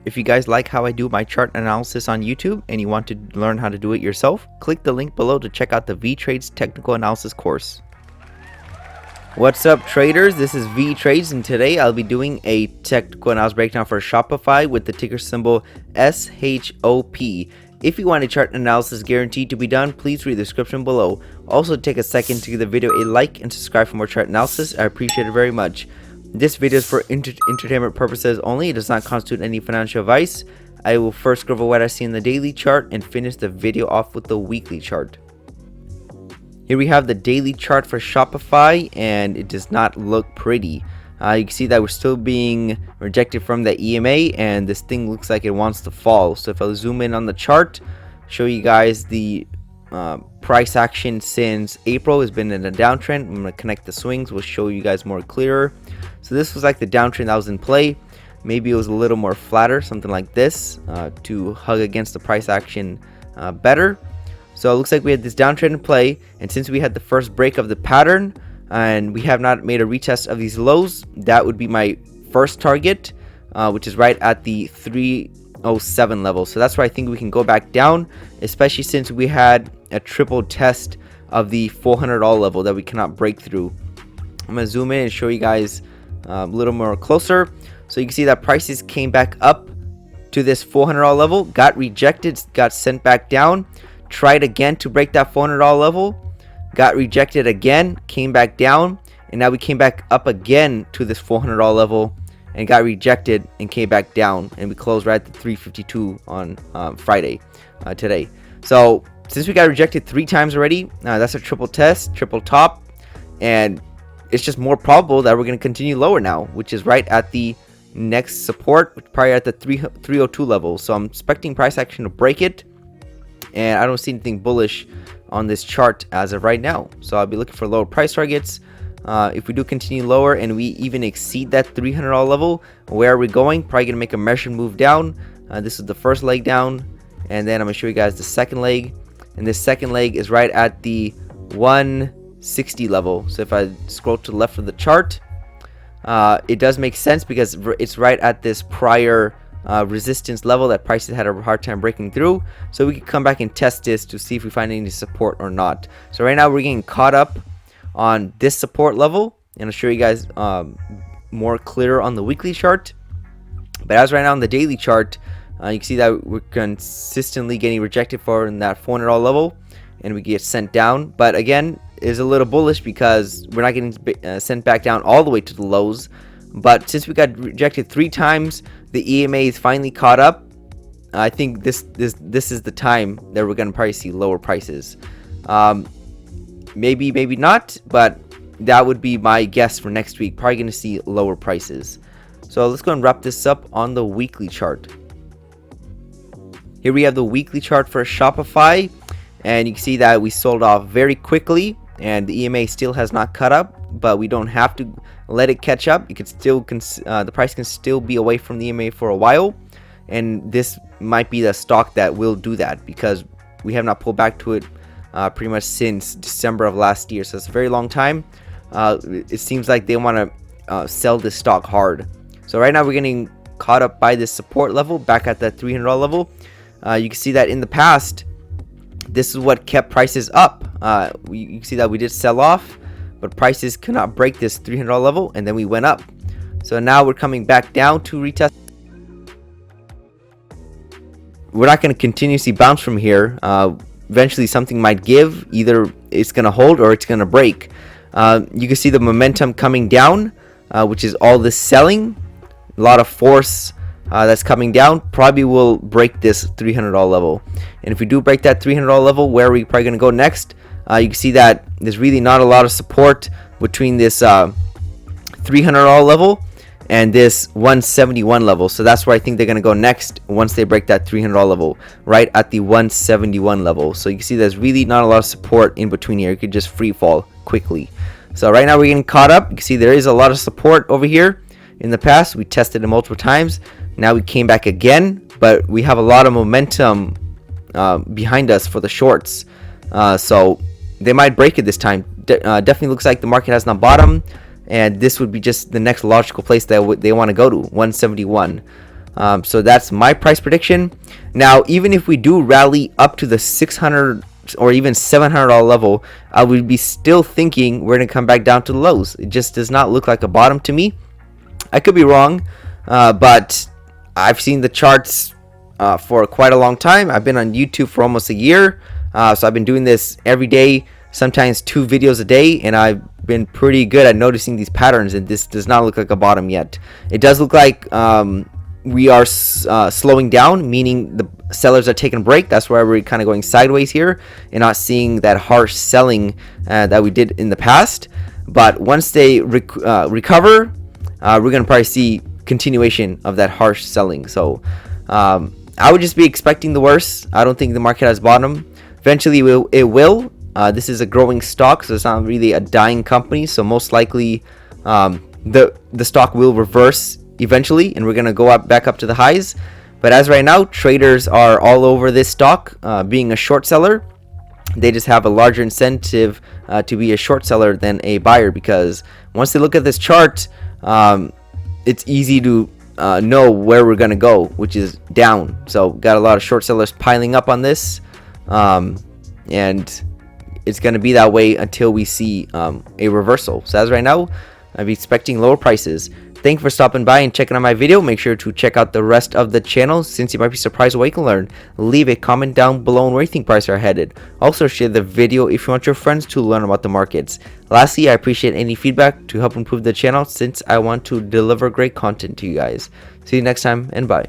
If you guys like how I do my chart analysis on YouTube and you want to learn how to do it yourself, click the link below to check out the Vee Trades technical analysis course. What's up, traders? This is Vee Trades, and today I'll be doing a technical analysis breakdown for Shopify with the ticker symbol SHOP. If you want a chart analysis guaranteed to be done, please read the description below. Also, take a second to give the video a like and subscribe for more chart analysis. I appreciate it very much. This video is for entertainment purposes only. It does not constitute any financial advice. I will first go over what I see in the daily chart and finish the video off with the weekly chart. Here we have the daily chart for Shopify, and it does not look pretty. You can see that we're still being rejected from the EMA, and this thing looks like it wants to fall. So if I zoom in on the chart, show you guys the price action since April has been in a downtrend. I'm going to connect the swings. We'll show you guys more clearer. So this was like the downtrend that was in play. Maybe it was a little more flatter, something like this, to hug against the price action better. So it looks like we had this downtrend in play, and since we had the first break of the pattern and we have not made a retest of these lows, that would be my first target, which is right at the 307 level. So that's where I think we can go back down, especially since we had a triple test of the $400 level that we cannot break through. I'm going to zoom in and show you guys a little more closer. So you can see that prices came back up to this $400 level, got rejected, got sent back down, tried again to break that $400 level, got rejected again, came back down, and now we came back up again to this $400 level and got rejected and came back down, and we closed right at the 352 on Friday today. So since we got rejected 3 times already, that's a triple test, triple top, and it's just more probable that we're going to continue lower now, which is right at the next support, probably at the 302 level. So I'm expecting price action to break it, and I don't see anything bullish on this chart as of right now. So I'll be looking for lower price targets. If we do continue lower and we even exceed that $300 level, where are we going? Probably going to make a measured move down. This is the first leg down, and then I'm going to show you guys the second leg, and this second leg is right at the 160 level. So if I scroll to the left of the chart, it does make sense because it's right at this prior resistance level that prices had a hard time breaking through. So we can come back and test this to see if we find any support or not. So right now we're getting caught up on this support level, and I'll show you guys more clear on the weekly chart. But as right now on the daily chart, you can see that we're consistently getting rejected for in that $400 level, and we get sent down. But again, is a little bullish because we're not getting sent back down all the way to the lows. But since we got rejected 3 times, the EMA is finally caught up. I think this is the time that we're gonna probably see lower prices. Maybe not, but that would be my guess for next week. Probably gonna see lower prices. So let's go and wrap this up on the weekly chart. Here we have the weekly chart for Shopify, and you can see that we sold off very quickly, and the EMA still has not caught up. But we don't have to let it catch up. You can still the price can still be away from the EMA for a while, and this might be the stock that will do that because we have not pulled back to it pretty much since December of last year. So it's a very long time. It seems like they want to sell this stock hard. So right now we're getting caught up by this support level back at that $300 level. You can see that in the past, this is what kept prices up. You can see that we did sell off, but prices could not break this $300 level, and then we went up. So now we're coming back down to retest. We're not going to continuously bounce from here. Eventually something might give. Either it's going to hold or it's going to break. You can see the momentum coming down, which is all this selling. A lot of force that's coming down. Probably will break this $300 level. And if we do break that $300 level, where are we probably going to go next? You can see that there's really not a lot of support between this $300 level and this 171 level. So that's where I think they're going to go next once they break that $300 level, right at the 171 level. So you can see there's really not a lot of support in between here. You could just free fall quickly. So right now we're getting caught up. You can see there is a lot of support over here. In the past, we tested it multiple times. Now we came back again, but we have a lot of momentum behind us for the shorts. So they might break it this time. Definitely looks like the market has not bottomed, and this would be just the next logical place that they want to go to, 171. So that's my price prediction. Now, even if we do rally up to the 600 or even $700 level, I would be still thinking we're going to come back down to the lows. It just does not look like a bottom to me. I could be wrong, but I've seen the charts for quite a long time. I've been on YouTube for almost a year, so I've been doing this every day, sometimes 2 videos a day, and I've been pretty good at noticing these patterns, and this does not look like a bottom yet. It does look like we are slowing down, meaning the sellers are taking a break. That's why we're kind of going sideways here and not seeing that harsh selling that we did in the past. But once they recover, we're going to probably see continuation of that harsh selling. So I would just be expecting the worst. I don't think the market has bottomed. Eventually it will. This is a growing stock, so it's not really a dying company. So most likely the stock will reverse eventually, and we're going to go back up to the highs. But as right now, traders are all over this stock. Being a short seller, they just have a larger incentive to be a short seller than a buyer, because once they look at this chart, it's easy to know where we're going to go, which is down. So got a lot of short sellers piling up on this, and it's going to be that way until we see a reversal. So as right now, I'd be expecting lower prices. Thank you for stopping by and checking out my video. Make sure to check out the rest of the channel, since you might be surprised what you can learn. Leave a comment down below on where you think prices are headed. Also share the video if you want your friends to learn about the markets. Lastly, I appreciate any feedback to help improve the channel, since I want to deliver great content to you guys. See you next time, and bye.